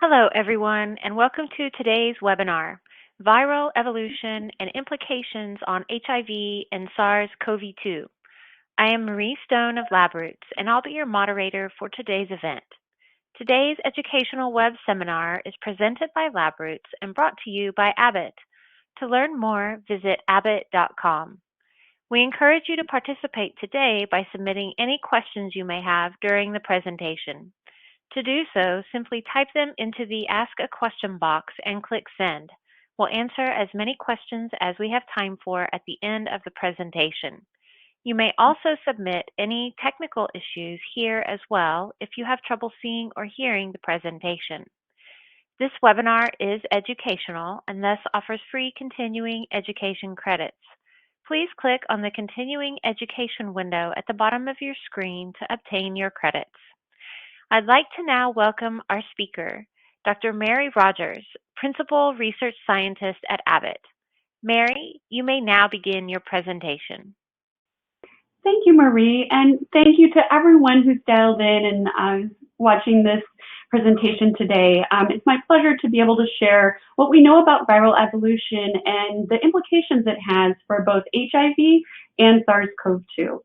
Hello, everyone, and welcome to today's webinar, Viral Evolution and Implications on HIV and SARS-CoV-2. I am Marie Stone of LabRoots, and I'll be your moderator for today's event. Today's educational web seminar is presented by LabRoots and brought to you by Abbott. To learn more, visit abbott.com. We encourage you to participate today by submitting any questions you may have during the presentation. To do so, simply type them into the Ask a Question box and click Send. We'll answer as many questions as we have time for at the end of the presentation. You may also submit any technical issues here as well if you have trouble seeing or hearing the presentation. This webinar is educational and thus offers free continuing education credits. Please click on the Continuing Education window at the bottom of your screen to obtain your credits. I'd like to now welcome our speaker, Dr. Mary Rodgers, Principal Research Scientist at Abbott. Mary, you may now begin your presentation. Thank you, Marie, and thank you to everyone who's dialed in and watching this presentation today. It's my pleasure to be able to share what we know about viral evolution and the implications it has for both HIV and SARS-CoV-2.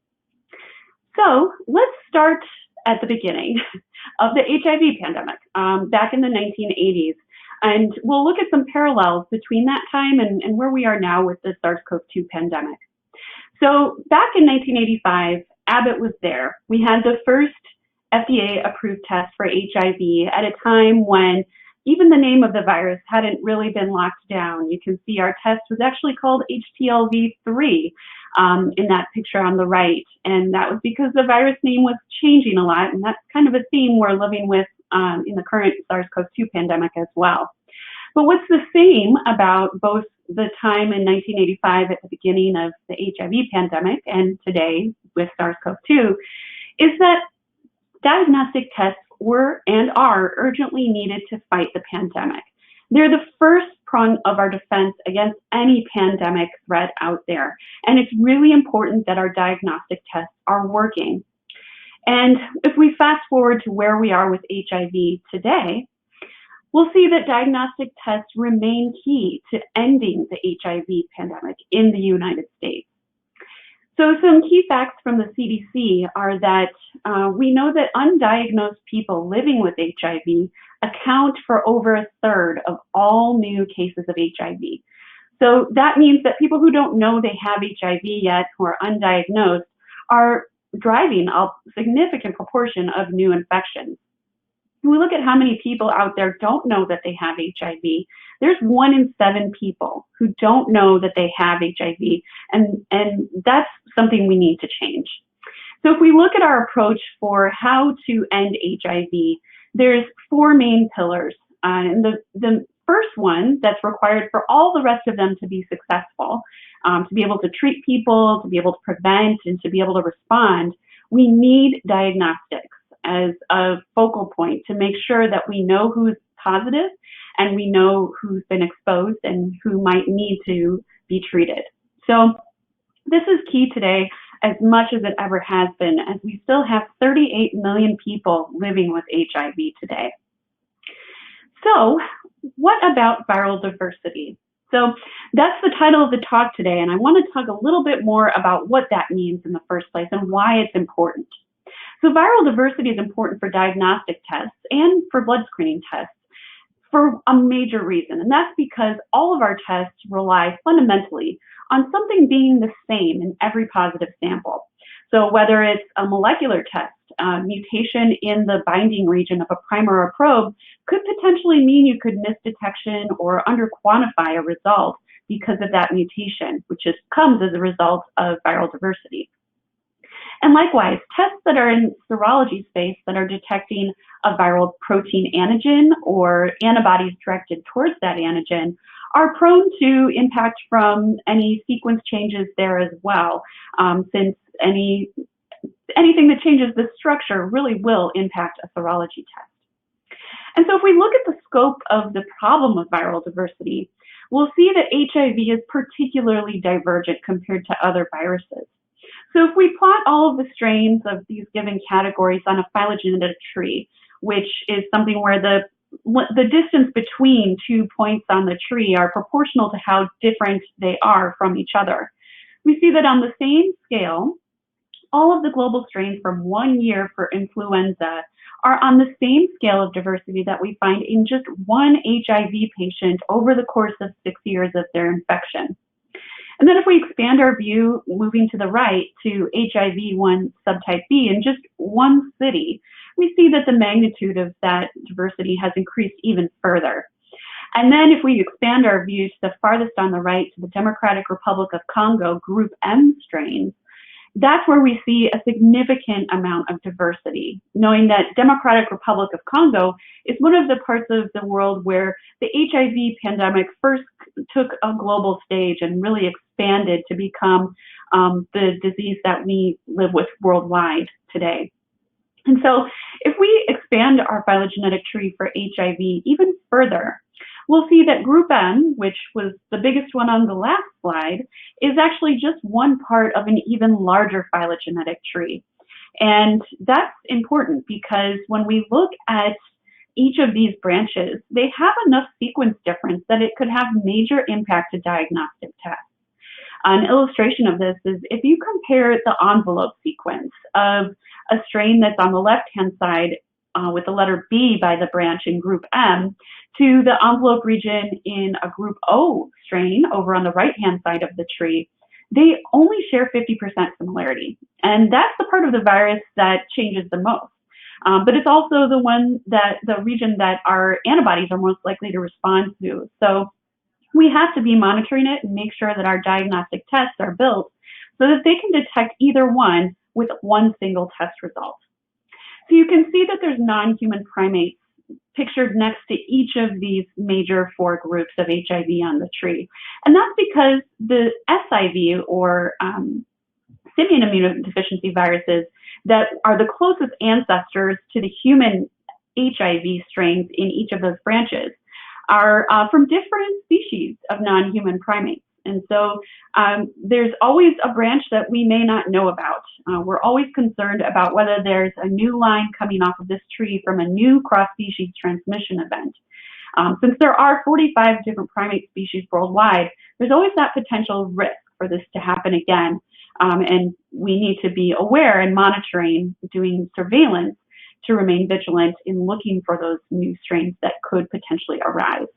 So let's start at the beginning of the HIV pandemic back in the 1980s. And we'll look at some parallels between that time and where we are now with the SARS-CoV-2 pandemic. So back in 1985, Abbott was there. We had the first FDA-approved test for HIV at a time when even the name of the virus hadn't really been locked down. You can see our test was actually called HTLV3 in that picture on the right. And that was because the virus name was changing a lot. And that's kind of a theme we're living with in the current SARS-CoV-2 pandemic as well. But what's the same about both the time in 1985 at the beginning of the HIV pandemic and today with SARS-CoV-2 is that diagnostic tests were and are urgently needed to fight the pandemic. They're the first prong of our defense against any pandemic threat out there. And it's really important that our diagnostic tests are working. And if we fast forward to where we are with HIV today, we'll see that diagnostic tests remain key to ending the HIV pandemic in the United States. So some key facts from the CDC are that we know that undiagnosed people living with HIV account for over a third of all new cases of HIV. So that means that people who don't know they have HIV yet, who are undiagnosed, are driving a significant proportion of new infections. If we look at how many people out there don't know that they have HIV, there's 1 in 7 people who don't know that they have HIV, and that's something we need to change. So if we look at our approach for how to end HIV, there's 4 main pillars. And the first one that's required for all the rest of them to be successful, to be able to treat people, to be able to prevent, and to be able to respond, we need diagnostics as a focal point to make sure that we know who's positive and we know who's been exposed and who might need to be treated. So this is key today as much as it ever has been, as we still have 38 million people living with HIV today. So what about viral diversity? So that's the title of the talk today, and I want to talk a little bit more about what that means in the first place and why it's important. So viral diversity is important for diagnostic tests and for blood screening tests for a major reason, and that's because all of our tests rely fundamentally on something being the same in every positive sample. So whether it's a molecular test, mutation in the binding region of a primer or probe could potentially mean you could miss detection or under-quantify a result because of that mutation, which comes as a result of viral diversity. And likewise, tests that are in serology space that are detecting a viral protein antigen or antibodies directed towards that antigen are prone to impact from any sequence changes there as well, since anything that changes the structure really will impact a serology test. And so if we look at the scope of the problem of viral diversity, we'll see that HIV is particularly divergent compared to other viruses. So if we plot all of the strains of these given categories on a phylogenetic tree, which is something where the the distance between 2 points on the tree are proportional to how different they are from each other. We see that on the same scale, all of the global strains from 1 year for influenza are on the same scale of diversity that we find in just one HIV patient over the course of 6 years of their infection. And then if we expand our view, moving to the right to HIV-1 subtype B in just one city, we see that the magnitude of that diversity has increased even further. And then if we expand our view to the farthest on the right to the Democratic Republic of Congo group M strains, that's where we see a significant amount of diversity, knowing that Democratic Republic of Congo is one of the parts of the world where the HIV pandemic first took a global stage and really expanded to become the disease that we live with worldwide today. And so if we expand our phylogenetic tree for HIV even further, we'll see that group M, which was the biggest one on the last slide, is actually just one part of an even larger phylogenetic tree. And that's important because when we look at each of these branches, they have enough sequence difference that it could have major impact to diagnostic tests. An illustration of this is if you compare the envelope sequence of a strain that's on the left-hand side with the letter B by the branch in group M to the envelope region in a group O strain over on the right-hand side of the tree, they only share 50% similarity. And that's the part of the virus that changes the most. But it's also the region that our antibodies are most likely to respond to. So we have to be monitoring it and make sure that our diagnostic tests are built so that they can detect either one with one single test result. So you can see that there's non-human primates pictured next to each of these major 4 groups of HIV on the tree. And that's because the SIV or simian immunodeficiency viruses that are the closest ancestors to the human HIV strains in each of those branches are from different species of non-human primates. And so there's always a branch that we may not know about. We're always concerned about whether there's a new line coming off of this tree from a new cross-species transmission event. Since there are 45 different primate species worldwide, there's always that potential risk for this to happen again. And we need to be aware and monitoring, doing surveillance to remain vigilant in looking for those new strains that could potentially arise.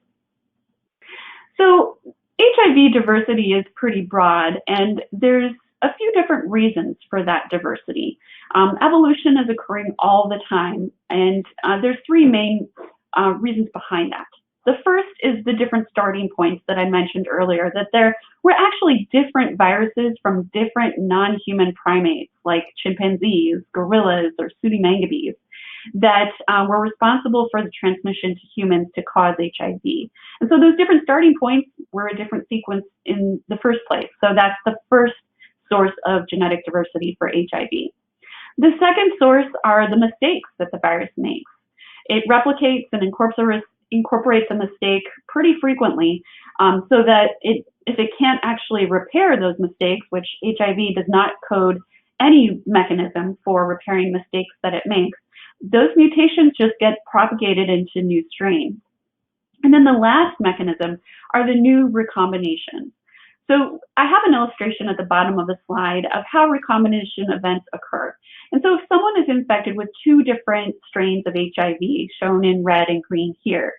So HIV diversity is pretty broad, and there's a few different reasons for that diversity. Evolution is occurring all the time, and there's 3 main reasons behind that. The first is the different starting points that I mentioned earlier, that there were actually different viruses from different non-human primates like chimpanzees, gorillas, or pseudomangabes that were responsible for the transmission to humans to cause HIV. And so those different starting points were a different sequence in the first place. So that's the first source of genetic diversity for HIV. The second source are the mistakes that the virus makes. It replicates and incorporates a mistake pretty frequently so that if it can't actually repair those mistakes, which HIV does not code any mechanism for repairing mistakes that it makes, those mutations just get propagated into new strains. And then the last mechanism are the new recombinations. So I have an illustration at the bottom of the slide of how recombination events occur. And so if someone is infected with 2 different strains of HIV, shown in red and green here,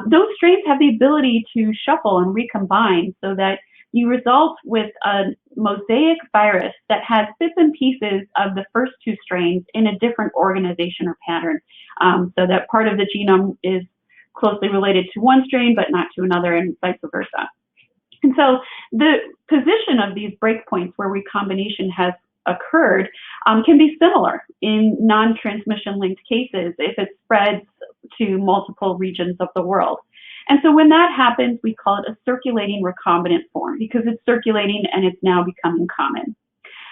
those strains have the ability to shuffle and recombine so that you result with a mosaic virus that has bits and pieces of the first 2 strains in a different organization or pattern, so that part of the genome is closely related to one strain but not to another, and vice versa. And so the position of these breakpoints where recombination has occurred can be similar in non-transmission linked cases if it spreads to multiple regions of the world. And so when that happens, we call it a circulating recombinant form because it's circulating and it's now becoming common.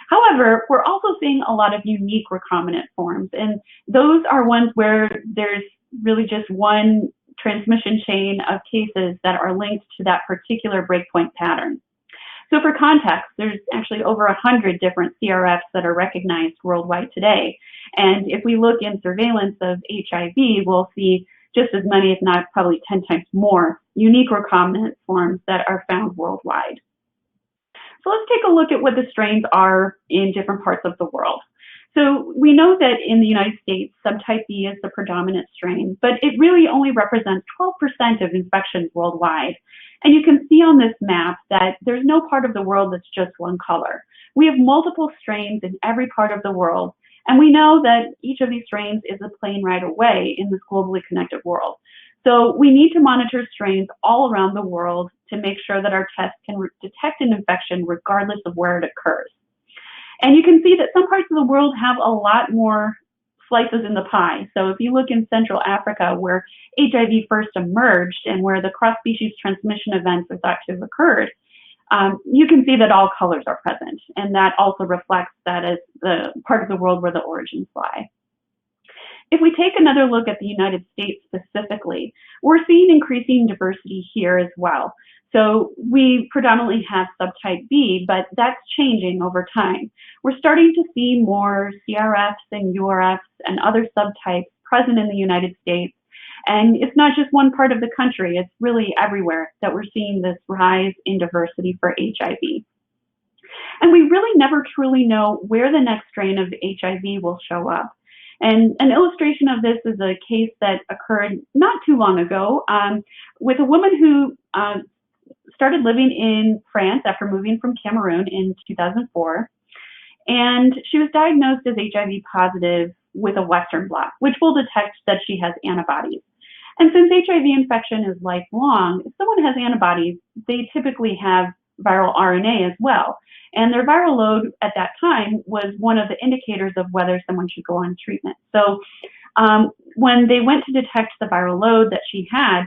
However, we're also seeing a lot of unique recombinant forms, and those are ones where there's really just one transmission chain of cases that are linked to that particular breakpoint pattern. So for context, there's actually over 100 different CRFs that are recognized worldwide today. And if we look in surveillance of HIV, we'll see just as many, if not probably 10 times more, unique recombinant forms that are found worldwide. So let's take a look at what the strains are in different parts of the world. So we know that in the United States, subtype B is the predominant strain, but it really only represents 12% of infections worldwide. And you can see on this map that there's no part of the world that's just one color. We have multiple strains in every part of the world, and we know that each of these strains is a plane ride away in this globally connected world. So we need to monitor strains all around the world to make sure that our tests can detect an infection regardless of where it occurs. And you can see that some parts of the world have a lot more slices in the pie. So if you look in Central Africa, where HIV first emerged and where the cross-species transmission events are thought to have occurred, you can see that all colors are present. And that also reflects that as the part of the world where the origins lie. If we take another look at the United States specifically, we're seeing increasing diversity here as well. So we predominantly have subtype B, but that's changing over time. We're starting to see more CRFs and URFs and other subtypes present in the United States. And it's not just one part of the country, it's really everywhere that we're seeing this rise in diversity for HIV. And we really never truly know where the next strain of HIV will show up. And an illustration of this is a case that occurred not too long ago with a woman who started living in France after moving from Cameroon in 2004. And she was diagnosed as HIV positive with a Western blot, which will detect that she has antibodies. And since HIV infection is lifelong, if someone has antibodies, they typically have viral RNA as well. And their viral load at that time was one of the indicators of whether someone should go on treatment. So when they went to detect the viral load that she had,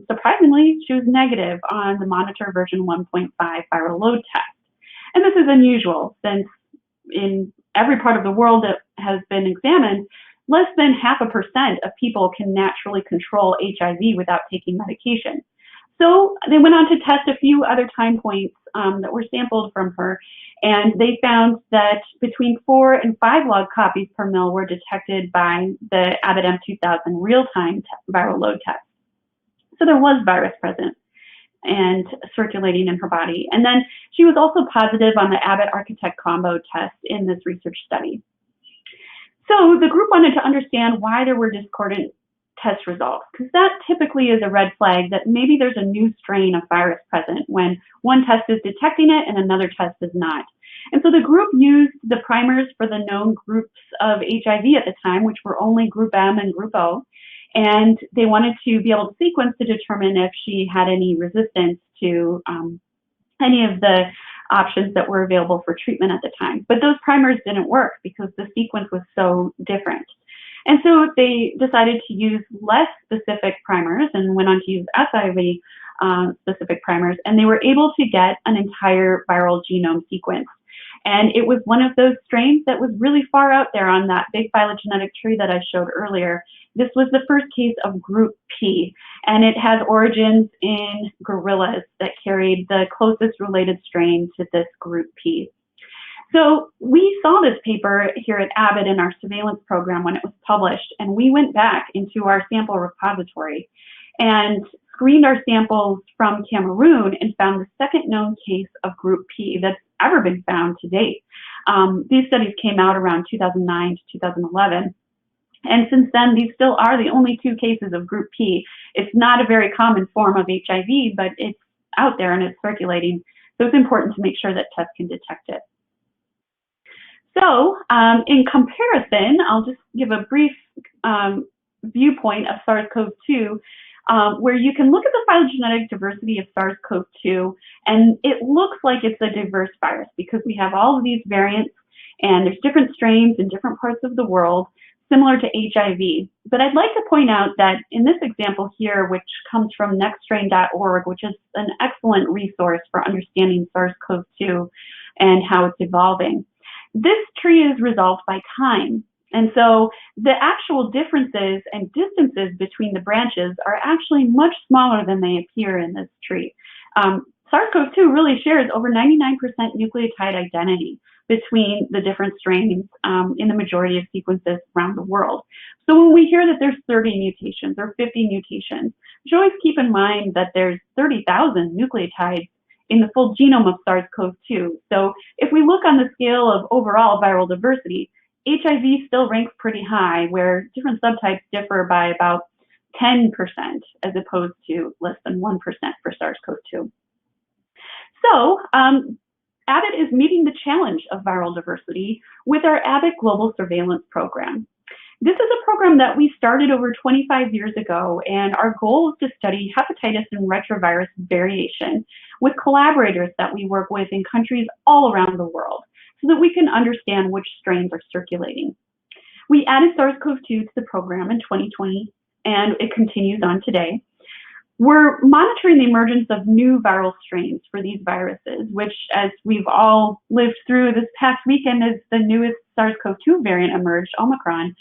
surprisingly, she was negative on the monitor version 1.5 viral load test. And this is unusual since in every part of the world that has been examined, less than 0.5% of people can naturally control HIV without taking medication. So they went on to test a few other time points that were sampled from her, and they found that between 4 and 5 log copies per mil were detected by the Abbott M2000 real-time viral load test. So there was virus present and circulating in her body. And then she was also positive on the Abbott Architect combo test in this research study. So the group wanted to understand why there were discordant test results, because that typically is a red flag that maybe there's a new strain of virus present when one test is detecting it and another test is not. And so the group used the primers for the known groups of HIV at the time, which were only group M and group O, and they wanted to be able to sequence to determine if she had any resistance to any of the options that were available for treatment at the time. But those primers didn't work because the sequence was so different. And so they decided to use less specific primers and went on to use SIV specific primers, and they were able to get an entire viral genome sequence. And it was one of those strains that was really far out there on that big phylogenetic tree that I showed earlier. This was the first case of group P, and it has origins in gorillas that carried the closest related strain to this group P. So we saw this paper here at Abbott in our surveillance program when it was published, and we went back into our sample repository and screened our samples from Cameroon and found the second known case of group P that's ever been found to date. These studies came out around 2009 to 2011. And since then, these still are the only 2 cases of group P. It's not a very common form of HIV, but it's out there and it's circulating. So it's important to make sure that tests can detect it. So in comparison, I'll just give a brief viewpoint of SARS-CoV-2, where you can look at the phylogenetic diversity of SARS-CoV-2, and it looks like it's a diverse virus because we have all of these variants, and there's different strains in different parts of the world, similar to HIV. But I'd like to point out that in this example here, which comes from nextstrain.org, which is an excellent resource for understanding SARS-CoV-2 and how it's evolving, this tree is resolved by time. And so the actual differences and distances between the branches are actually much smaller than they appear in this tree. SARS-CoV-2 really shares over 99% nucleotide identity. between the different strains in the majority of sequences around the world. So when we hear that there's 30 mutations or 50 mutations, we should always keep in mind that there's 30,000 nucleotides in the full genome of SARS-CoV-2. So if we look on the scale of overall viral diversity, HIV still ranks pretty high, where different subtypes differ by about 10% as opposed to less than 1% for SARS-CoV-2. So Abbott is meeting the challenge of viral diversity with our Abbott Global Surveillance Program. This is a program that we started over 25 years ago, and our goal is to study hepatitis and retrovirus variation with collaborators that we work with in countries all around the world so that we can understand which strains are circulating. We added SARS-CoV-2 to the program in 2020, and it continues on today. We're monitoring the emergence of new viral strains for these viruses, which, as we've all lived through this past weekend, as the newest SARS-CoV-2 variant emerged, Omicron.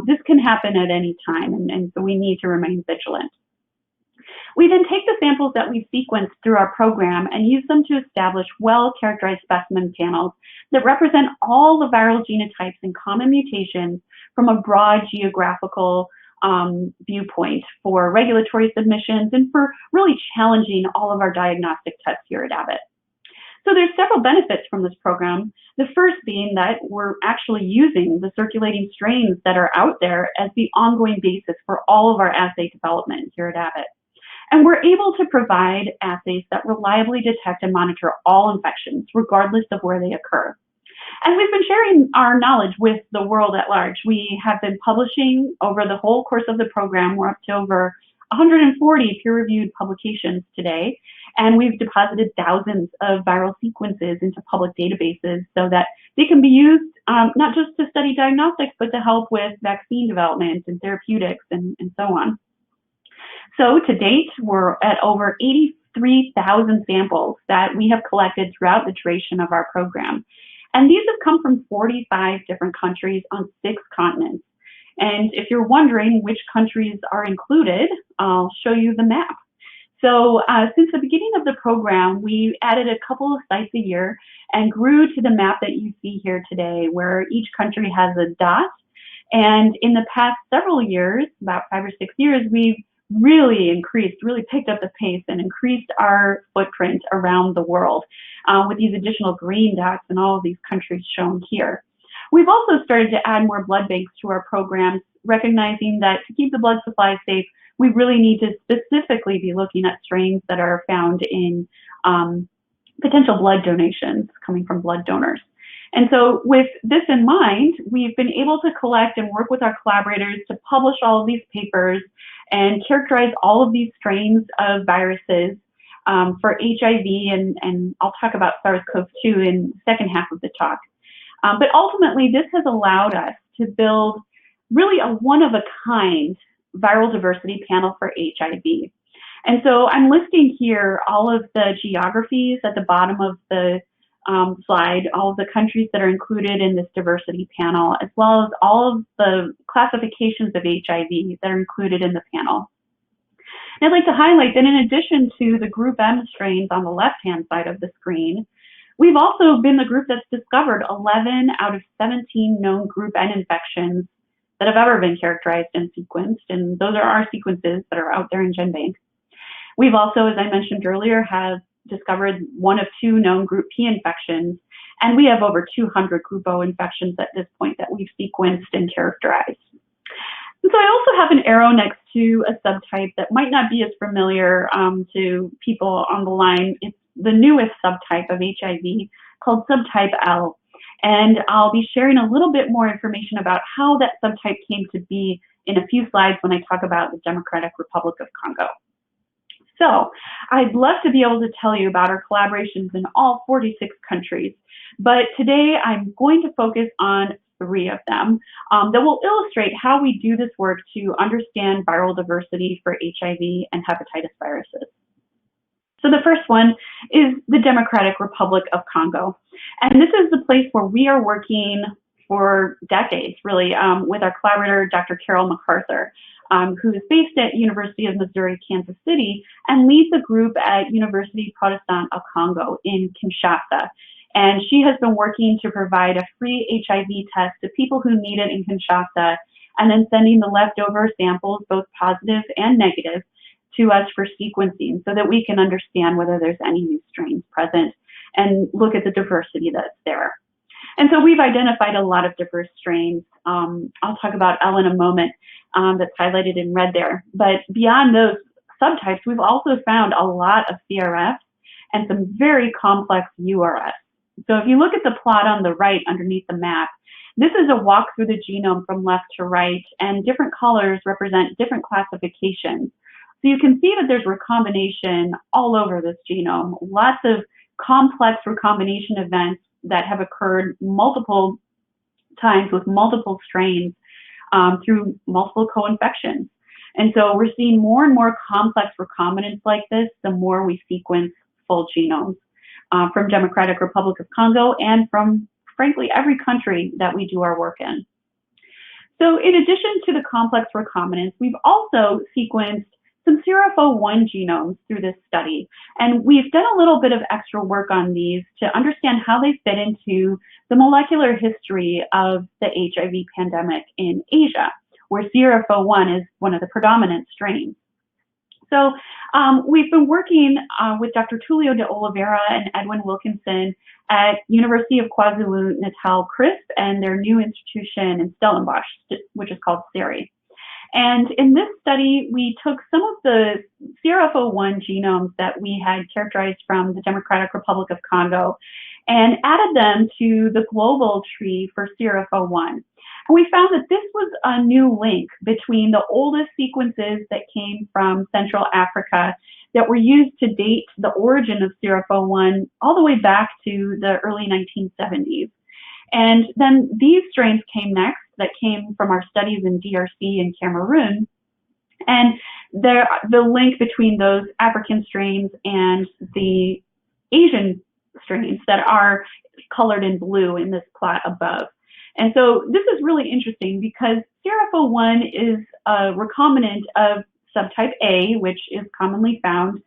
This can happen at any time, and so we need to remain vigilant. We then take the samples that we've sequenced through our program and use them to establish well-characterized specimen panels that represent all the viral genotypes and common mutations from a broad geographical viewpoint for regulatory submissions and for really challenging all of our diagnostic tests here at Abbott. So there's several benefits from this program. The first being that we're actually using the circulating strains that are out there as the ongoing basis for all of our assay development here at Abbott. And we're able to provide assays that reliably detect and monitor all infections, regardless of where they occur. And we've been sharing our knowledge with the world at large. We have been publishing over the whole course of the program. We're up to over 140 peer-reviewed publications today, and we've deposited thousands of viral sequences into public databases so that they can be used not just to study diagnostics, but to help with vaccine development and therapeutics and so on. So to date, we're at over 83,000 samples that we have collected throughout the duration of our program. And these have come from 45 different countries on 6 continents. And if you're wondering which countries are included, I'll show you the map. So since the beginning of the program, we added a couple of sites a year and grew to the map that you see here today, where each country has a dot. And in the past several years, about 5 or 6 years, we've really picked up the pace and increased our footprint around the world with these additional green dots in all of these countries shown here. We've also started to add more blood banks to our programs, recognizing that to keep the blood supply safe, we really need to specifically be looking at strains that are found in potential blood donations coming from blood donors. And so with this in mind, we've been able to collect and work with our collaborators to publish all of these papers and characterize all of these strains of viruses for HIV, and I'll talk about SARS-CoV-2 in the second half of the talk. But ultimately, this has allowed us to build really a one-of-a-kind viral diversity panel for HIV. And so I'm listing here all of the geographies at the bottom of the slide, all of the countries that are included in this diversity panel, as well as all of the classifications of HIV that are included in the panel. And I'd like to highlight that in addition to the Group M strains on the left-hand side of the screen, we've also been the group that's discovered 11 out of 17 known Group N infections that have ever been characterized and sequenced, and those are our sequences that are out there in GenBank. We've also, as I mentioned earlier, have discovered 1 of 2 known Group P infections, and we have over 200 Group O infections at this point that we've sequenced and characterized. And so I also have an arrow next to a subtype that might not be as familiar to people on the line. It's the newest subtype of HIV called subtype L. And I'll be sharing a little bit more information about how that subtype came to be in a few slides when I talk about the Democratic Republic of Congo. So I'd love to be able to tell you about our collaborations in all 46 countries, but today I'm going to focus on 3 of them that will illustrate how we do this work to understand viral diversity for HIV and hepatitis viruses. So the first one is the Democratic Republic of Congo. And this is the place where we are working for decades, really, with our collaborator, Dr. Carol MacArthur, who is based at University of Missouri, Kansas City, and leads a group at University Protestant of Congo in Kinshasa. And she has been working to provide a free HIV test to people who need it in Kinshasa, and then sending the leftover samples, both positive and negative, to us for sequencing so that we can understand whether there's any new strains present and look at the diversity that's there. And so we've identified a lot of diverse strains. I'll talk about L in a moment, that's highlighted in red there. But beyond those subtypes, we've also found a lot of CRFs and some very complex URFs. So if you look at the plot on the right underneath the map, this is a walk through the genome from left to right, and different colors represent different classifications. So you can see that there's recombination all over this genome, lots of complex recombination events that have occurred multiple times with multiple strains through multiple co-infections. And so we're seeing more and more complex recombinants like this the more we sequence full genomes from Democratic Republic of Congo and from, frankly, every country that we do our work in. So in addition to the complex recombinants, we've also sequenced some CRF01 genomes through this study. And we've done a little bit of extra work on these to understand how they fit into the molecular history of the HIV pandemic in Asia, where CRF01 is one of the predominant strains. So we've been working with Dr. Tulio de Oliveira and Edwin Wilkinson at University of KwaZulu-Natal, CRISP, and their new institution in Stellenbosch, which is called SERI. And in this study, we took some of the CRF01 genomes that we had characterized from the Democratic Republic of Congo and added them to the global tree for CRF01. And we found that this was a new link between the oldest sequences that came from Central Africa that were used to date the origin of CRF01 all the way back to the early 1970s. And then these strains came next that came from our studies in DRC and Cameroon. And the link between those African strains and the Asian strains that are colored in blue in this plot above. And so this is really interesting because CRF01 is a recombinant of subtype A, which is commonly found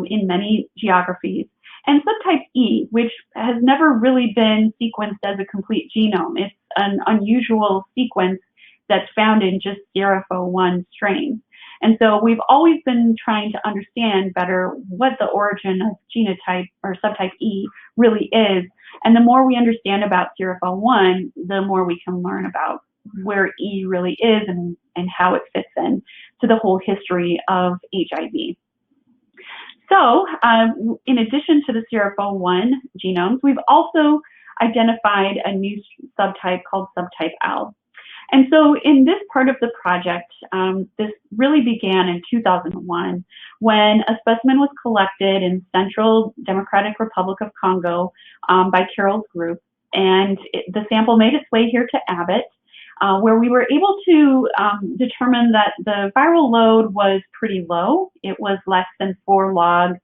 in many geographies, and subtype E, which has never really been sequenced as a complete genome. It's an unusual sequence that's found in just CRF01 strains. And so we've always been trying to understand better what the origin of genotype or subtype E really is. And the more we understand about CRF01, the more we can learn about where E really is and how it fits in to the whole history of HIV. So in addition to the CRF01 genomes, we've also identified a new subtype called subtype L. And so in this part of the project, this really began in 2001 when a specimen was collected in Central Democratic Republic of Congo by Carol's group. And the sample made its way here to Abbott, where we were able to determine that the viral load was pretty low. It was less than 4 log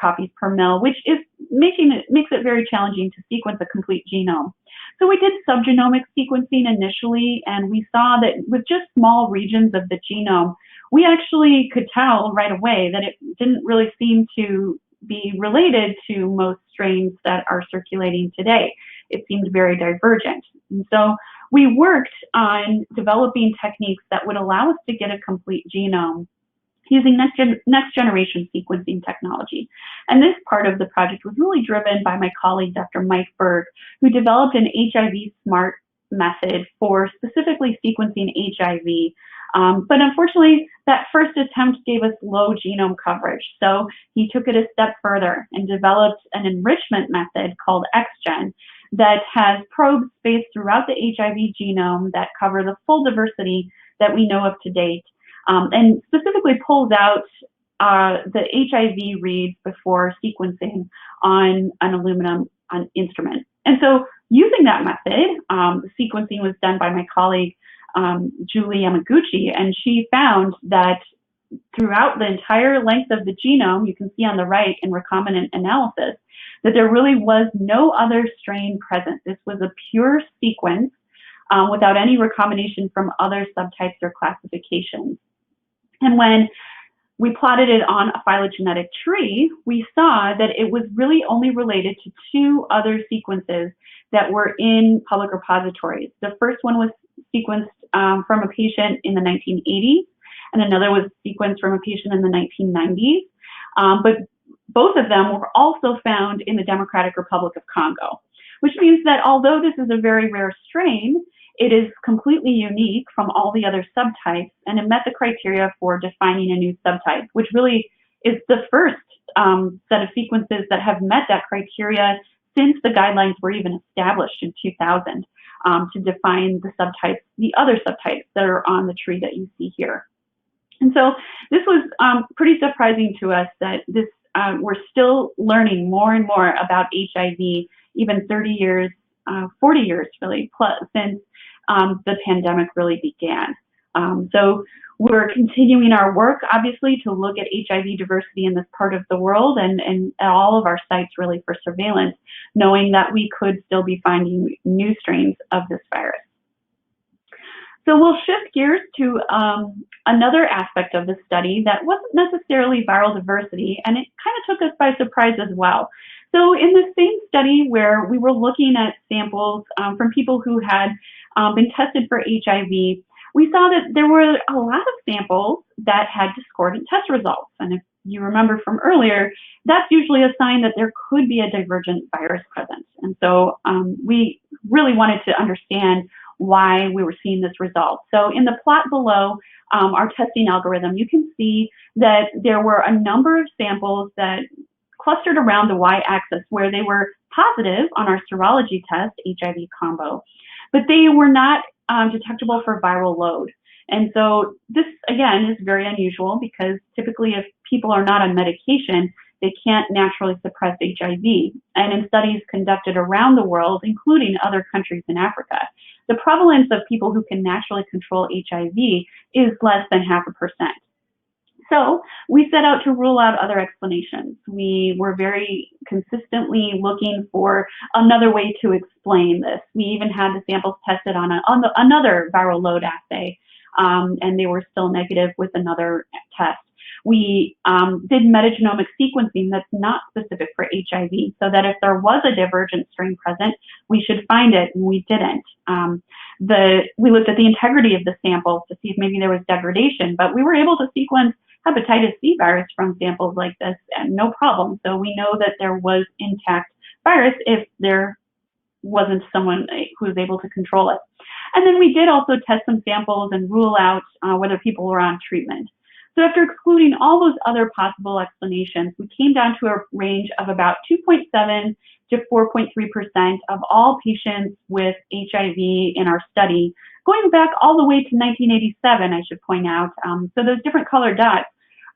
copies per mil, which is makes it very challenging to sequence a complete genome. So we did subgenomic sequencing initially, and we saw that with just small regions of the genome, we actually could tell right away that it didn't really seem to be related to most strains that are circulating today. It seemed very divergent. And so we worked on developing techniques that would allow us to get a complete genome using next generation sequencing technology. And this part of the project was really driven by my colleague, Dr. Mike Berg, who developed an HIV SMART method for specifically sequencing HIV. But unfortunately, that first attempt gave us low genome coverage. So he took it a step further and developed an enrichment method called XGen that has probes spaced throughout the HIV genome that cover the full diversity that we know of to date. And specifically pulls out the HIV reads before sequencing on an aluminum instrument. And so using that method, the sequencing was done by my colleague, Julie Yamaguchi, and she found that throughout the entire length of the genome, you can see on the right in recombinant analysis, that there really was no other strain present. This was a pure sequence without any recombination from other subtypes or classifications. And when we plotted it on a phylogenetic tree, we saw that it was really only related to 2 other sequences that were in public repositories. The first one was sequenced from a patient in the 1980s, and another was sequenced from a patient in the 1990s. But both of them were also found in the Democratic Republic of Congo, which means that although this is a very rare strain, it is completely unique from all the other subtypes, and it met the criteria for defining a new subtype, which really is the first set of sequences that have met that criteria since the guidelines were even established in 2000 to define the subtypes, the other subtypes that are on the tree that you see here. And so this was pretty surprising to us that this we're still learning more and more about HIV, even 30 years, 40 years really, plus since the pandemic really began. So we're continuing our work, obviously, to look at HIV diversity in this part of the world and at all of our sites really for surveillance, knowing that we could still be finding new strains of this virus. So we'll shift gears to another aspect of the study that wasn't necessarily viral diversity, and it kind of took us by surprise as well. So in the same study where we were looking at samples from people who had been tested for HIV, we saw that there were a lot of samples that had discordant test results. And if you remember from earlier, that's usually a sign that there could be a divergent virus present. And so we really wanted to understand why we were seeing this result. So in the plot below our testing algorithm, you can see that there were a number of samples that clustered around the y-axis where they were positive on our serology test, HIV combo, but they were not detectable for viral load. And so this, again, is very unusual because typically if people are not on medication, they can't naturally suppress HIV. And in studies conducted around the world, including other countries in Africa, the prevalence of people who can naturally control HIV is less than 0.5%. So we set out to rule out other explanations. We were very consistently looking for another way to explain this. We even had the samples tested on another viral load assay, and they were still negative with another test. We did metagenomic sequencing that's not specific for HIV, so that if there was a divergent strain present, we should find it, and we didn't. We looked at the integrity of the samples to see if maybe there was degradation, but we were able to sequence hepatitis C virus from samples like this and no problem. So we know that there was intact virus if there wasn't someone who was able to control it. And then we did also test some samples and rule out whether people were on treatment. So after excluding all those other possible explanations, we came down to a range of about 2.7 to 4.3% of all patients with HIV in our study, going back all the way to 1987, I should point out. So those different colored dots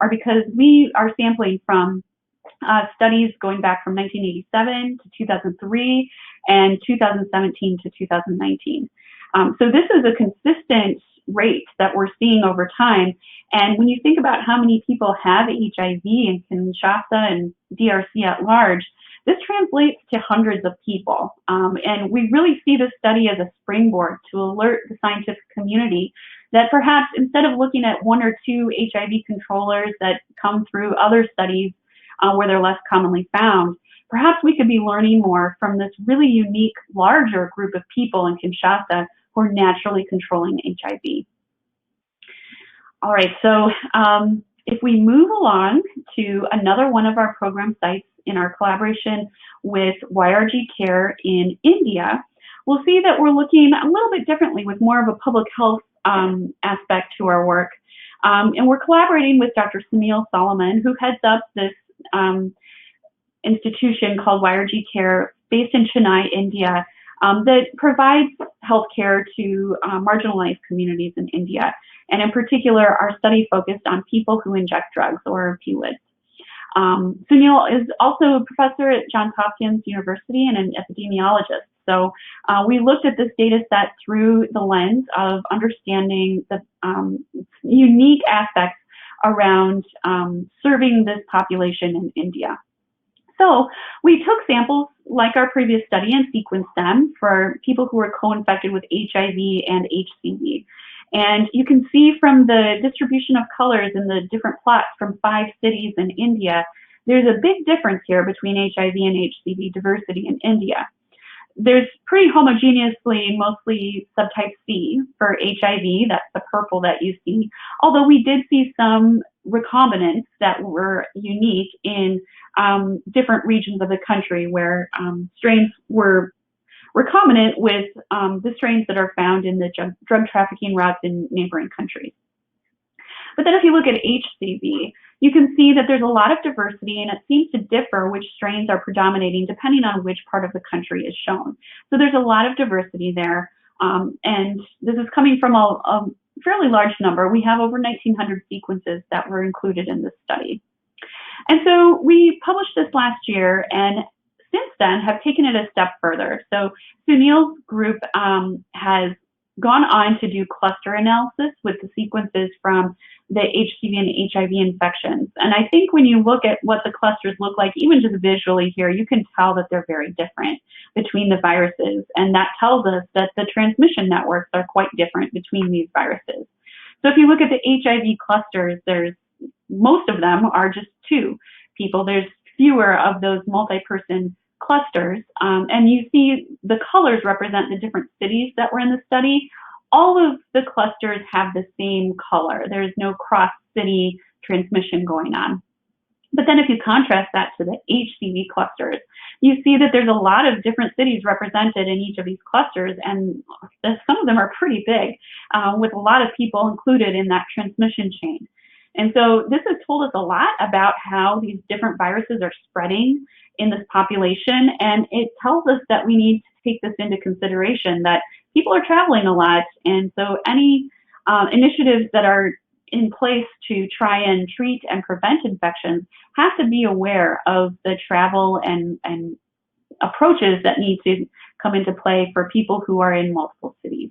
are because we are sampling from studies going back from 1987 to 2003 and 2017 to 2019. So this is a consistent rate that we're seeing over time. And when you think about how many people have HIV in Kinshasa and DRC at large, this translates to hundreds of people. And we really see this study as a springboard to alert the scientific community that perhaps instead of looking at 1 or 2 HIV controllers that come through other studies where they're less commonly found, perhaps we could be learning more from this really unique, larger group of people in Kinshasa who are naturally controlling HIV. All right, so if we move along to another one of our program sites in our collaboration with YRG Care in India, we'll see that we're looking a little bit differently with more of a public health aspect to our work. And we're collaborating with Dr. Sunil Solomon, who heads up this institution called YRG Care based in Chennai, India, that provides healthcare to marginalized communities in India. And in particular, our study focused on people who inject drugs, or PWIDs. Sunil is also a professor at Johns Hopkins University and an epidemiologist. So we looked at this data set through the lens of understanding the unique aspects around serving this population in India. So we took samples like our previous study and sequenced them for people who were co-infected with HIV and HCV. And you can see from the distribution of colors in the different plots from 5 cities in India, there's a big difference here between HIV and HCV diversity in India. There's pretty homogeneously mostly subtype C for HIV, that's the purple that you see, although we did see some recombinants that were unique in different regions of the country where strains were recombinant with the strains that are found in the drug trafficking routes in neighboring countries. But then if you look at HCV, you can see that there's a lot of diversity, and it seems to differ which strains are predominating depending on which part of the country is shown. So there's a lot of diversity there, and this is coming from a fairly large number. We have over 1,900 sequences that were included in this study. And so we published this last year, and since then have taken it a step further. So Sunil's group has gone on to do cluster analysis with the sequences from the HCV and HIV infections. And I think when you look at what the clusters look like, even just visually here, you can tell that they're very different between the viruses. And that tells us that the transmission networks are quite different between these viruses. So if you look at the HIV clusters, most of them are just 2 people. There's fewer of those multi-person clusters, and you see the colors represent the different cities that were in the study. All of the clusters have the same color. There's no cross-city transmission going on. But then if you contrast that to the HCV clusters, you see that there's a lot of different cities represented in each of these clusters, and some of them are pretty big, with a lot of people included in that transmission chain. And so this has told us a lot about how these different viruses are spreading in this population, and it tells us that we need to take this into consideration, that people are traveling a lot, and so any initiatives that are in place to try and treat and prevent infections have to be aware of the travel and approaches that need to come into play for people who are in multiple cities.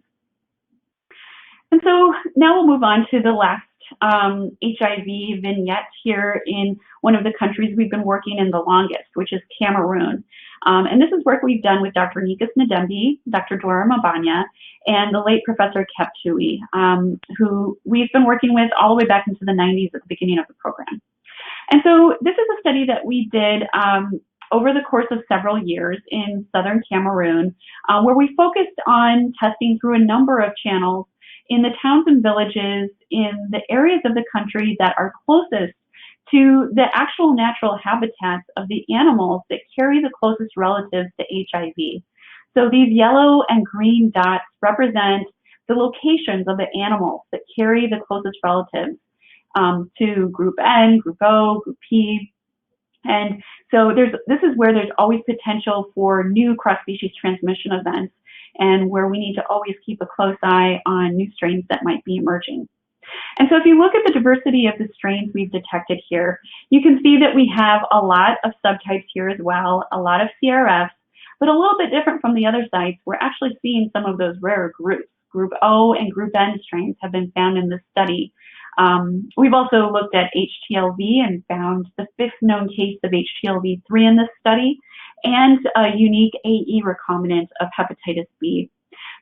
And so now we'll move on to the last HIV vignette here in one of the countries we've been working in the longest, which is Cameroon. And this is work we've done with Dr. Nikas Ndembi, Dr. Dora Mabanya, and the late Professor Keptui, who we've been working with all the way back into the 90s at the beginning of the program. And so this is a study that we did over the course of several years in southern Cameroon, where we focused on testing through a number of channels in the towns and villages in the areas of the country that are closest to the actual natural habitats of the animals that carry the closest relatives to HIV. So these yellow and green dots represent the locations of the animals that carry the closest relatives to group N, group O, group P. And so this is where there's always potential for new cross-species transmission events, and where we need to always keep a close eye on new strains that might be emerging. And so if you look at the diversity of the strains we've detected here, you can see that we have a lot of subtypes here as well, a lot of CRFs, but a little bit different from the other sites. We're actually seeing some of those rarer groups. Group O and Group N strains have been found in this study. We've also looked at HTLV and found the 5th known case of HTLV3 in this study, and a unique AE recombinant of hepatitis B.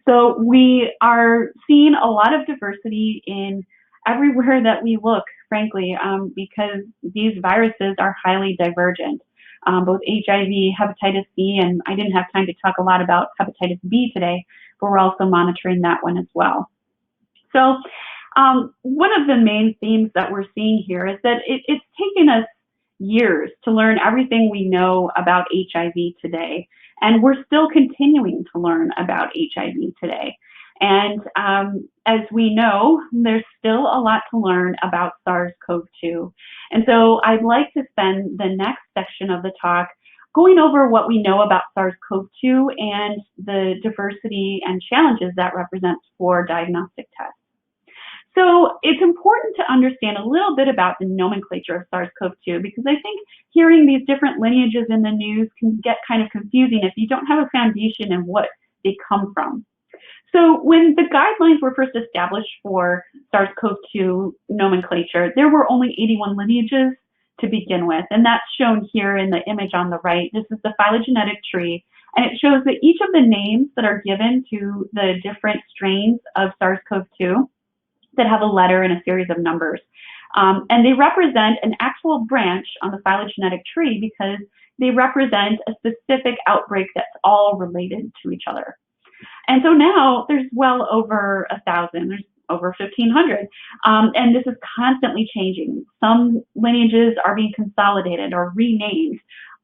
So we are seeing a lot of diversity in everywhere that we look, frankly, because these viruses are highly divergent. Both HIV, hepatitis C, and I didn't have time to talk a lot about hepatitis B today, but we're also monitoring that one as well. So one of the main themes that we're seeing here is that it's taken us years to learn everything we know about HIV today, and we're still continuing to learn about HIV today. And as we know, there's still a lot to learn about SARS-CoV-2. And so I'd like to spend the next section of the talk going over what we know about SARS-CoV-2 and the diversity and challenges that represents for diagnostic tests. So it's important to understand a little bit about the nomenclature of SARS-CoV-2, because I think hearing these different lineages in the news can get kind of confusing if you don't have a foundation in what they come from. So when the guidelines were first established for SARS-CoV-2 nomenclature, there were only 81 lineages to begin with, and that's shown here in the image on the right. This is the phylogenetic tree, and it shows that each of the names that are given to the different strains of SARS-CoV-2 that have a letter and a series of numbers. And they represent an actual branch on the phylogenetic tree because they represent a specific outbreak that's all related to each other. And so now there's well over 1,000, there's over 1,500, and this is constantly changing. Some lineages are being consolidated or renamed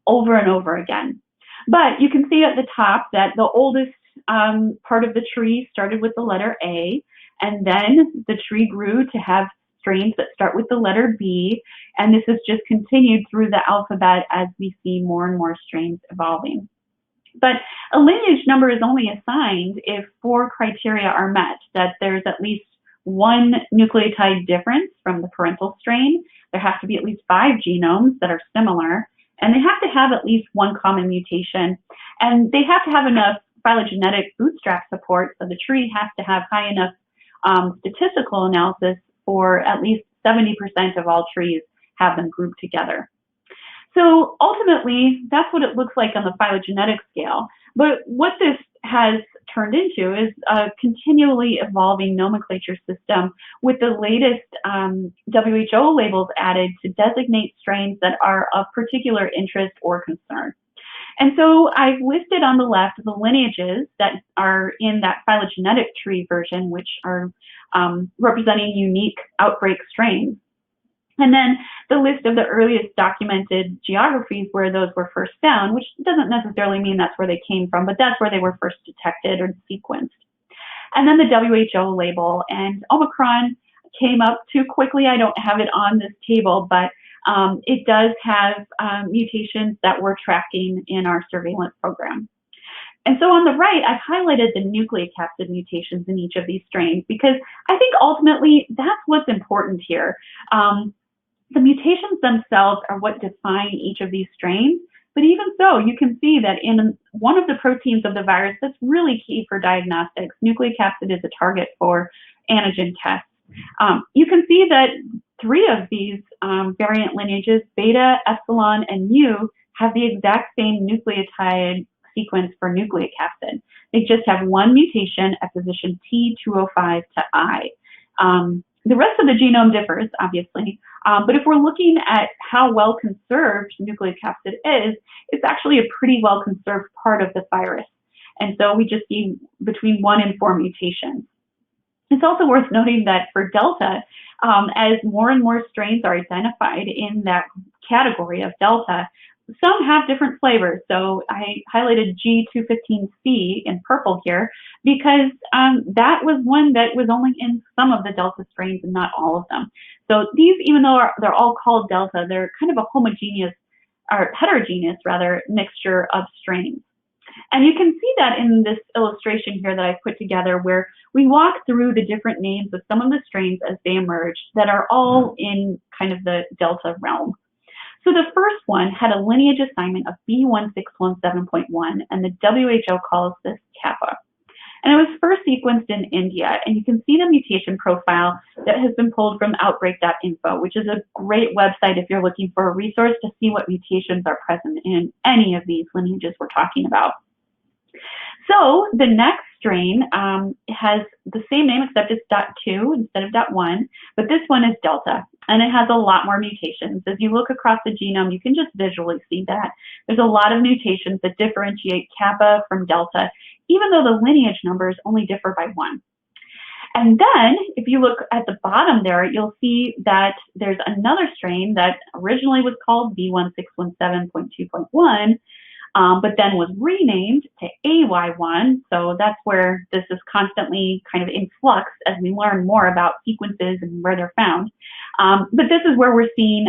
over and over again. But you can see at the top that the oldest part of the tree started with the letter A, and then the tree grew to have strains that start with the letter B, and this has just continued through the alphabet as we see more and more strains evolving. But a lineage number is only assigned if 4 criteria are met, that there's at least 1 nucleotide difference from the parental strain, there has to be at least 5 genomes that are similar, and they have to have at least 1 common mutation, and they have to have enough phylogenetic bootstrap support, so the tree has to have high enough statistical analysis for at least 70% of all trees have them grouped together. So ultimately, that's what it looks like on the phylogenetic scale. But what this has turned into is a continually evolving nomenclature system with the latest WHO labels added to designate strains that are of particular interest or concern. And so I've listed on the left the lineages that are in that phylogenetic tree version, which are representing unique outbreak strains. And then the list of the earliest documented geographies where those were first found, which doesn't necessarily mean that's where they came from, but that's where they were first detected or sequenced. And then the WHO label, and Omicron came up too quickly. I don't have it on this table, but it does have mutations that we're tracking in our surveillance program. And so on the right, I've highlighted the nucleocapsid mutations in each of these strains because I think ultimately that's what's important here. The mutations themselves are what define each of these strains, but even so, you can see that in one of the proteins of the virus that's really key for diagnostics, nucleocapsid is a target for antigen tests. You can see that 3 of these variant lineages, beta, epsilon, and mu, have the exact same nucleotide sequence for nucleocapsid. They just have 1 mutation at position T205 to I. The rest of the genome differs, obviously, but if we're looking at how well conserved nucleocapsid is, it's actually a pretty well conserved part of the virus. And so we just see between 1 and 4 mutations. It's also worth noting that for Delta, as more and more strains are identified in that category of Delta, some have different flavors. So I highlighted G215C in purple here because that was one that was only in some of the Delta strains and not all of them. So these, even though they're all called Delta, they're kind of a homogeneous, or heterogeneous rather, mixture of strains. And you can see that in this illustration here that I've put together where we walk through the different names of some of the strains as they emerge that are all in kind of the Delta realm. So the first one had a lineage assignment of B1617.1, and the WHO calls this Kappa. And it was first sequenced in India, and you can see the mutation profile that has been pulled from outbreak.info, which is a great website if you're looking for a resource to see what mutations are present in any of these lineages we're talking about. So the next strain has the same name except it's .2 instead of .1, but this one is Delta, and it has a lot more mutations. As you look across the genome, you can just visually see that. There's a lot of mutations that differentiate Kappa from Delta, even though the lineage numbers only differ by 1. And then, if you look at the bottom there, you'll see that there's another strain that originally was called B1617.2.1, but then was renamed to AY1. So that's where this is constantly kind of in flux as we learn more about sequences and where they're found. But this is where we're seeing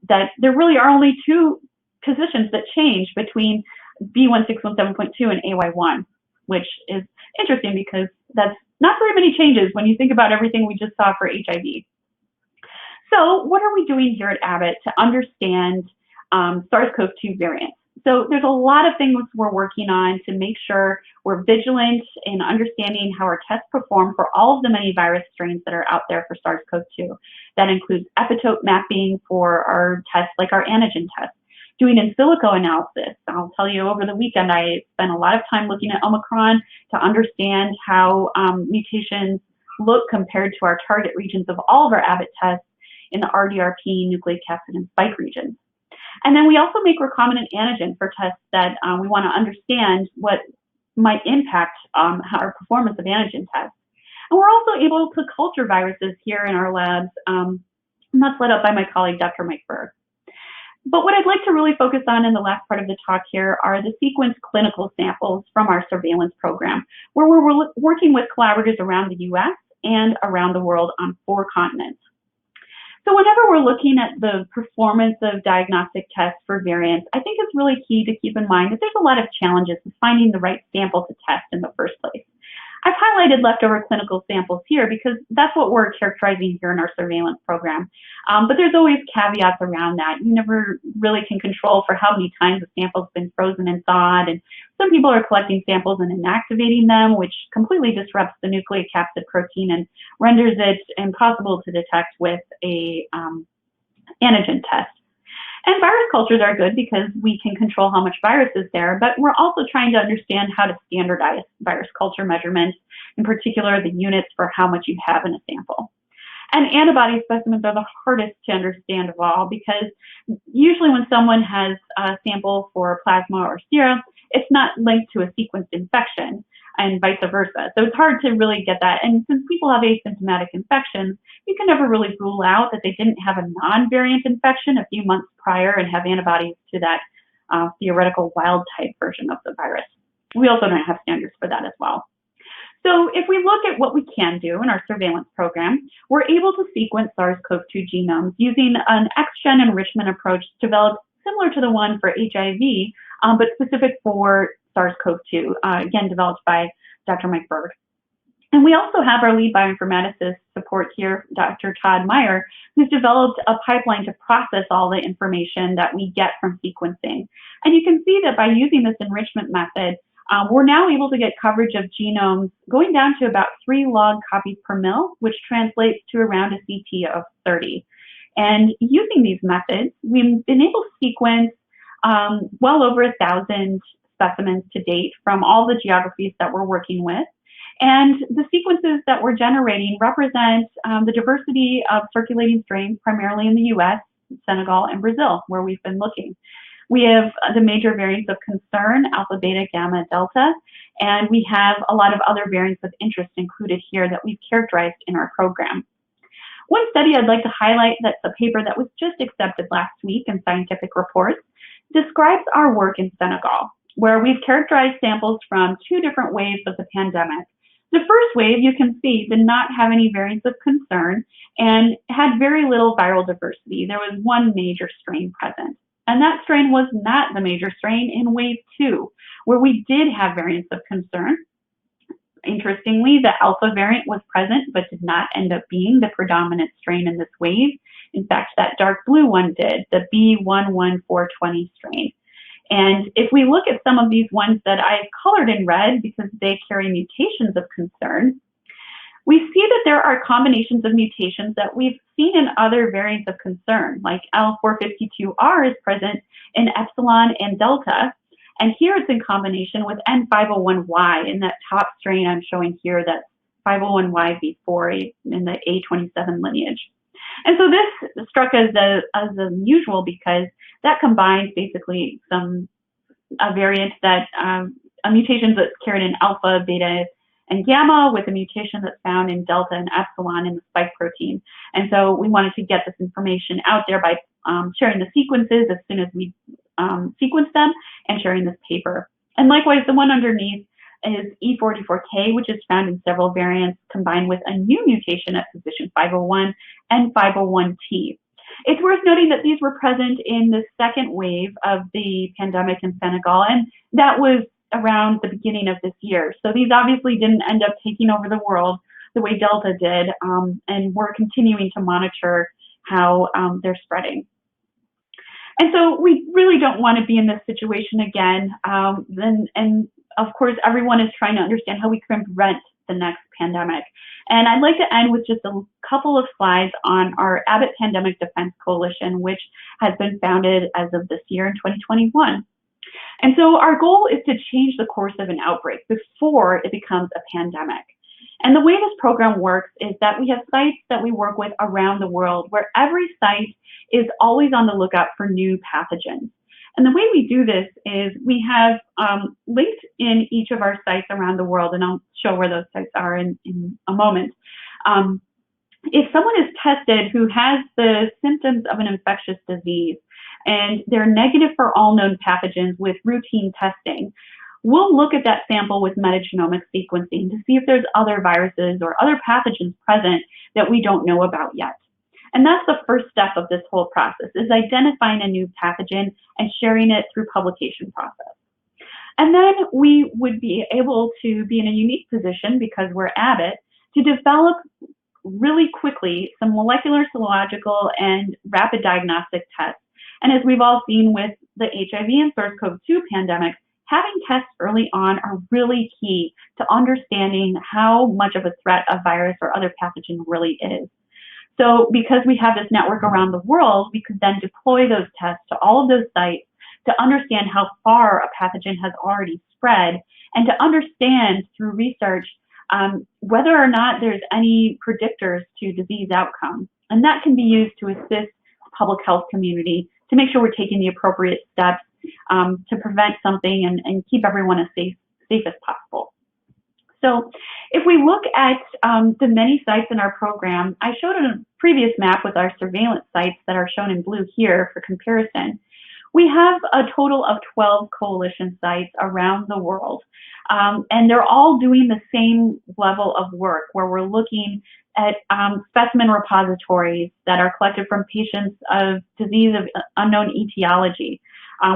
that there really are only 2 positions that change between B1617.2 and AY1, which is interesting because that's not very many changes when you think about everything we just saw for HIV. So what are we doing here at Abbott to understand SARS-CoV-2 variants? So there's a lot of things we're working on to make sure we're vigilant in understanding how our tests perform for all of the many virus strains that are out there for SARS-CoV-2. That includes epitope mapping for our tests like our antigen tests, doing in silico analysis. I'll tell you, over the weekend, I spent a lot of time looking at Omicron to understand how mutations look compared to our target regions of all of our Abbott tests in the RDRP, nucleocapsid, and spike regions. And then we also make recombinant antigen for tests that we want to understand what might impact our performance of antigen tests. And we're also able to culture viruses here in our labs, and that's led up by my colleague, Dr. Mike Berg. But what I'd like to really focus on in the last part of the talk here are the sequenced clinical samples from our surveillance program, where we're working with collaborators around the US and around the world on 4 continents. So whenever we're looking at the performance of diagnostic tests for variants, I think it's really key to keep in mind that there's a lot of challenges in finding the right sample to test in the first place. I've highlighted leftover clinical samples here because that's what we're characterizing here in our surveillance program. But there's always caveats around that. You never really can control for how many times a sample's been frozen and thawed, and some people are collecting samples and inactivating them, which completely disrupts the nucleocapsid protein and renders it impossible to detect with a antigen test. And virus cultures are good because we can control how much virus is there, but we're also trying to understand how to standardize virus culture measurements, in particular the units for how much you have in a sample. And antibody specimens are the hardest to understand of all because usually when someone has a sample for plasma or sera, it's not linked to a sequenced infection and vice versa. So it's hard to really get that. And since people have asymptomatic infections, you can never really rule out that they didn't have a non-variant infection a few months prior and have antibodies to that theoretical wild type version of the virus. We also don't have standards for that as well. So if we look at what we can do in our surveillance program, we're able to sequence SARS-CoV-2 genomes using an X-gen enrichment approach developed similar to the one for HIV, but specific for SARS-CoV-2, again, developed by Dr. Mike Berg. And we also have our lead bioinformaticist support here, Dr. Todd Meyer, who's developed a pipeline to process all the information that we get from sequencing. And you can see that by using this enrichment method, we're now able to get coverage of genomes going down to about 3 log copies per mil, which translates to around a CT of 30. And using these methods, we've been able to sequence well over 1,000 specimens to date from all the geographies that we're working with. And the sequences that we're generating represent the diversity of circulating strains, primarily in the US, Senegal, and Brazil, where we've been looking. We have the major variants of concern, alpha, beta, gamma, delta, and we have a lot of other variants of interest included here that we've characterized in our program. One study I'd like to highlight that's a paper that was just accepted last week in Scientific Reports describes our work in Senegal, where we've characterized samples from 2 different waves of the pandemic. The first wave, you can see, did not have any variants of concern and had very little viral diversity. There was one major strain present. And that strain was not the major strain in wave 2, where we did have variants of concern. Interestingly, the alpha variant was present, but did not end up being the predominant strain in this wave. In fact, that dark blue one did, the B11420 strain. And if we look at some of these ones that I've colored in red because they carry mutations of concern, we see that there are combinations of mutations that we've seen in other variants of concern, like L452R is present in epsilon and delta, and here it's in combination with N501Y in that top strain I'm showing here, that's 501YV4 in the A27 lineage. And so this struck us as unusual because that combines basically a variant that, a mutation that's carried in alpha, beta, and gamma with a mutation that's found in delta and epsilon in the spike protein. And so we wanted to get this information out there by sharing the sequences as soon as we sequence them and sharing this paper. And likewise, the one underneath is E44K, which is found in several variants combined with a new mutation at position 501 and 501T. It's worth noting that these were present in the second wave of the pandemic in Senegal, and that was around the beginning of this year. So these obviously didn't end up taking over the world the way Delta did, and we're continuing to monitor how they're spreading. And so we really don't want to be in this situation again. And of course, everyone is trying to understand how we can prevent the next pandemic. And I'd like to end with just a couple of slides on our Abbott Pandemic Defense Coalition, which has been founded as of this year in 2021. And so our goal is to change the course of an outbreak before it becomes a pandemic. And the way this program works is that we have sites that we work with around the world where every site is always on the lookout for new pathogens. And the way we do this is we have linked in each of our sites around the world, and I'll show where those sites are in a moment. If someone is tested who has the symptoms of an infectious disease and they're negative for all known pathogens with routine testing, we'll look at that sample with metagenomic sequencing to see if there's other viruses or other pathogens present that we don't know about yet. And that's the first step of this whole process, is identifying a new pathogen and sharing it through publication process. And then we would be able to be in a unique position, because we're Abbott, to develop really quickly some molecular, serological, and rapid diagnostic tests. And as we've all seen with the HIV and SARS-CoV-2 pandemic, having tests early on are really key to understanding how much of a threat a virus or other pathogen really is. So because we have this network around the world, we could then deploy those tests to all of those sites to understand how far a pathogen has already spread, and to understand through research whether or not there's any predictors to disease outcome. And that can be used to assist the public health community to make sure we're taking the appropriate steps to prevent something and keep everyone as safe as possible. So if we look at the many sites in our program, I showed a previous map with our surveillance sites that are shown in blue here for comparison. We have a total of 12 coalition sites around the world, and they're all doing the same level of work, where we're looking at specimen repositories that are collected from patients of disease of unknown etiology.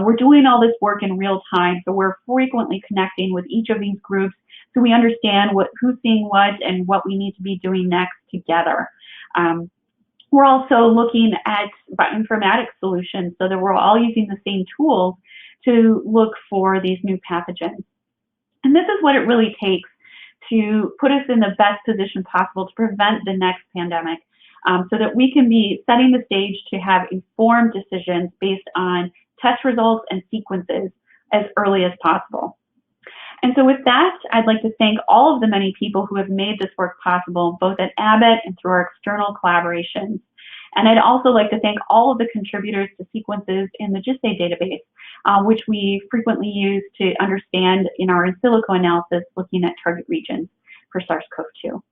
We're doing all this work in real time, so we're frequently connecting with each of these groups so we understand who's seeing what and what we need to be doing next together. We're also looking at bioinformatics solutions so that we're all using the same tools to look for these new pathogens. And this is what it really takes to put us in the best position possible to prevent the next pandemic, so that we can be setting the stage to have informed decisions based on test results and sequences as early as possible. And so with that, I'd like to thank all of the many people who have made this work possible, both at Abbott and through our external collaborations. And I'd also like to thank all of the contributors to sequences in the GISAID database, which we frequently use to understand in our in silico analysis, looking at target regions for SARS-CoV-2.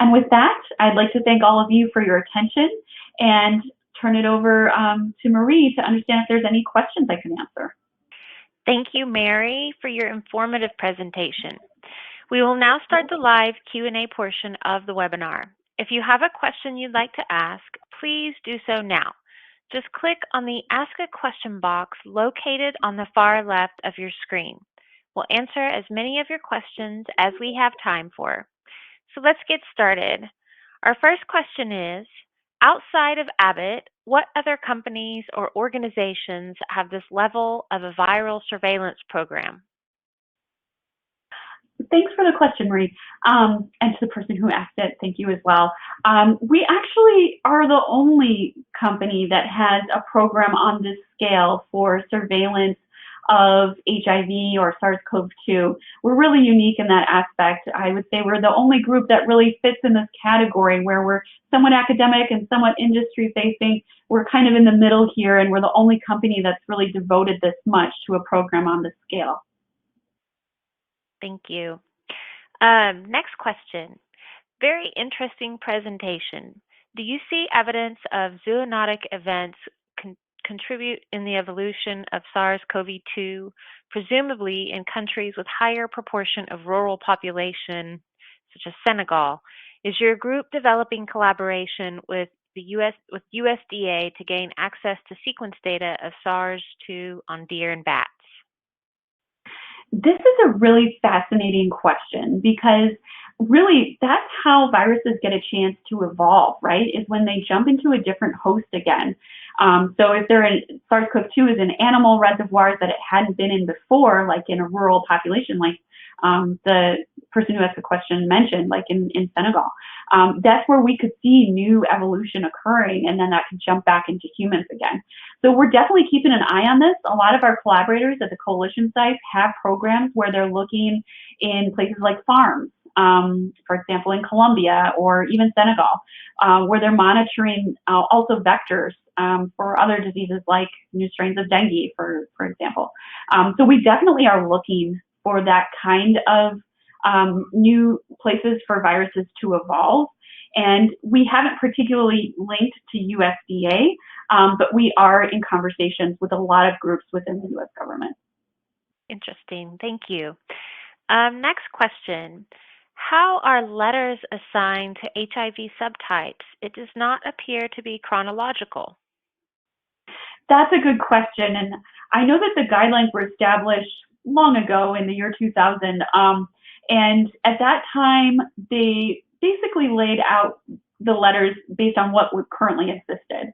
And with that, I'd like to thank all of you for your attention and turn it over to Marie to understand if there's any questions I can answer. Thank you, Mary, for your informative presentation. We will now start the live Q&A portion of the webinar. If you have a question you'd like to ask, please do so now. Just click on the Ask a Question box located on the far left of your screen. We'll answer as many of your questions as we have time for. So let's get started. Our first question is, outside of Abbott, what other companies or organizations have this level of a viral surveillance program? Thanks for the question, Marie. And to the person who asked it, thank you as well. We actually are the only company that has a program on this scale for surveillance of HIV or SARS-CoV-2. We're really unique in that aspect. I would say we're the only group that really fits in this category, where we're somewhat academic and somewhat industry facing. We're kind of in the middle here, and we're the only company that's really devoted this much to a program on this scale. Thank you. Next question. Very interesting presentation. Do you see evidence of zoonotic events contribute in the evolution of SARS-CoV-2, presumably in countries with higher proportion of rural population, such as Senegal? Is your group developing collaboration with the USDA to gain access to sequence data of SARS-2 on deer and bats? This is a really fascinating question, because really that's how viruses get a chance to evolve, right? Is when they jump into a different host again. So if SARS-CoV-2 is in animal reservoirs that it hadn't been in before, like in a rural population, like the person who asked the question mentioned, like in Senegal, that's where we could see new evolution occurring, and then that could jump back into humans again. So we're definitely keeping an eye on this. A lot of our collaborators at the coalition sites have programs where they're looking in places like farms, for example, in Colombia or even Senegal, where they're monitoring also vectors for other diseases like new strains of dengue, for example. So we definitely are looking for that kind of new places for viruses to evolve. And we haven't particularly linked to USDA, but we are in conversations with a lot of groups within the US government. Interesting. Thank you. Next question. How are letters assigned to HIV subtypes? It does not appear to be chronological. That's a good question. And I know that the guidelines were established long ago in the year 2000. And at that time, they basically laid out the letters based on what currently existed.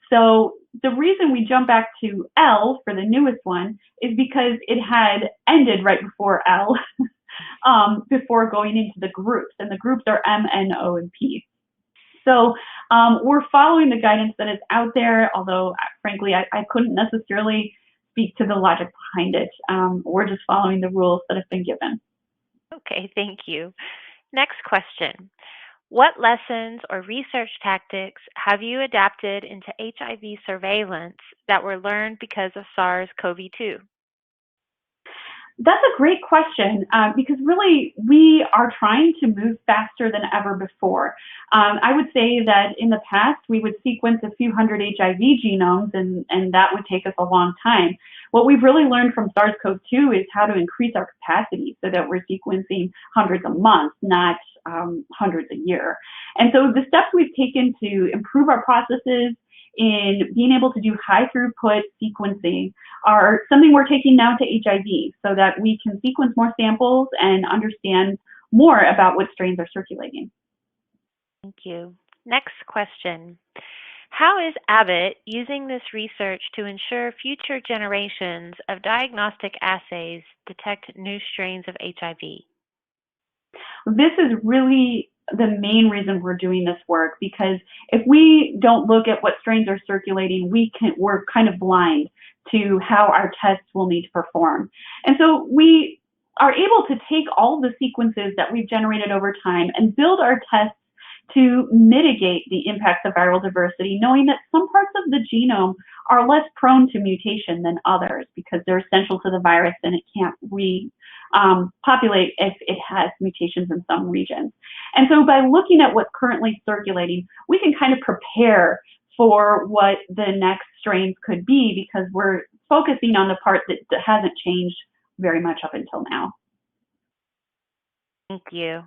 So the reason we jump back to L for the newest one is because it had ended right before L, before going into the groups. And the groups are M, N, O, and P. So we're following the guidance that is out there, although frankly, I couldn't necessarily speak to the logic behind it. We're just following the rules that have been given. Okay, thank you. Next question. What lessons or research tactics have you adapted into HIV surveillance that were learned because of SARS-CoV-2? That's a great question because really we are trying to move faster than ever before. I would say that in the past we would sequence a few hundred HIV genomes and that would take us a long time. What we've really learned from SARS-CoV-2 is how to increase our capacity so that we're sequencing hundreds a month, not hundreds a year. And so the steps we've taken to improve our processes in being able to do high throughput sequencing are something we're taking now to HIV so that we can sequence more samples and understand more about what strains are circulating. Thank you. Next question. How is Abbott using this research to ensure future generations of diagnostic assays detect new strains of HIV? This is really the main reason we're doing this work, because if we don't look at what strains are circulating, we're kind of blind to how our tests will need to perform. And so we are able to take all the sequences that we've generated over time and build our tests to mitigate the impacts of viral diversity, knowing that some parts of the genome are less prone to mutation than others because they're essential to the virus and it can't repopulate if it has mutations in some regions. And so by looking at what's currently circulating, we can kind of prepare for what the next strains could be because we're focusing on the part that hasn't changed very much up until now. Thank you.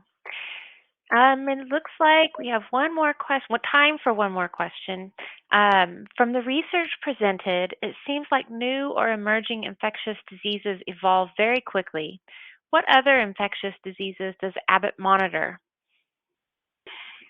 It looks like we have one more question. Time for one more question. From the research presented, it seems like new or emerging infectious diseases evolve very quickly. What other infectious diseases does Abbott monitor?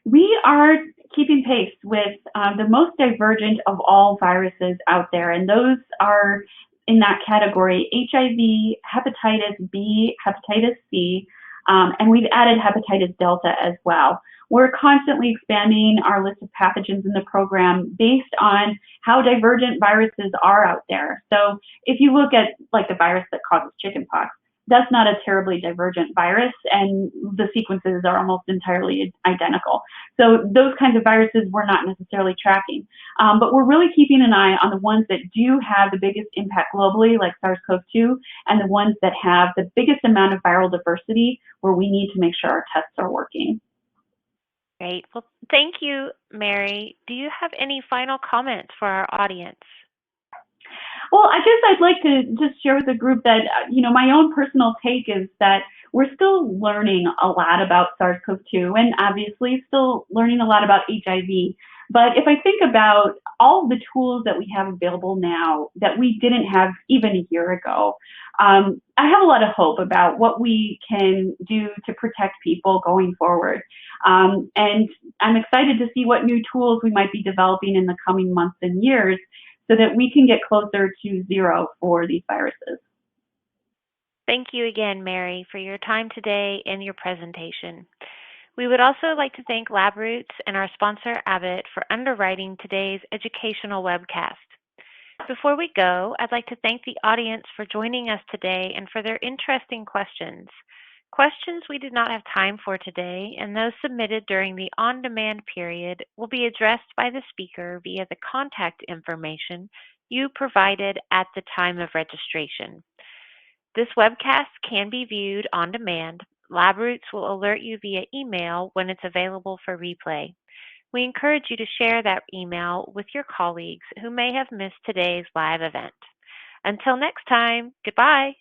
We are keeping pace with the most divergent of all viruses out there, and those are in that category: HIV, hepatitis B, hepatitis C, and we've added hepatitis delta as well. We're constantly expanding our list of pathogens in the program based on how divergent viruses are out there. So if you look at like the virus that causes chickenpox, that's not a terribly divergent virus, and the sequences are almost entirely identical. So those kinds of viruses we're not necessarily tracking. But we're really keeping an eye on the ones that do have the biggest impact globally, like SARS-CoV-2, and the ones that have the biggest amount of viral diversity where we need to make sure our tests are working. Great. Well, thank you, Mary. Do you have any final comments for our audience? Well, I guess I'd like to just share with the group that, my own personal take is that we're still learning a lot about SARS-CoV-2 and obviously still learning a lot about HIV. But if I think about all the tools that we have available now that we didn't have even a year ago, I have a lot of hope about what we can do to protect people going forward. And I'm excited to see what new tools we might be developing in the coming months and years so that we can get closer to zero for these viruses. Thank you again, Mary, for your time today and your presentation. We would also like to thank LabRoots and our sponsor, Abbott, for underwriting today's educational webcast. Before we go, I'd like to thank the audience for joining us today and for their interesting questions. Questions we did not have time for today and those submitted during the on-demand period will be addressed by the speaker via the contact information you provided at the time of registration. This webcast can be viewed on demand. LabRoots will alert you via email when it's available for replay. We encourage you to share that email with your colleagues who may have missed today's live event. Until next time, goodbye.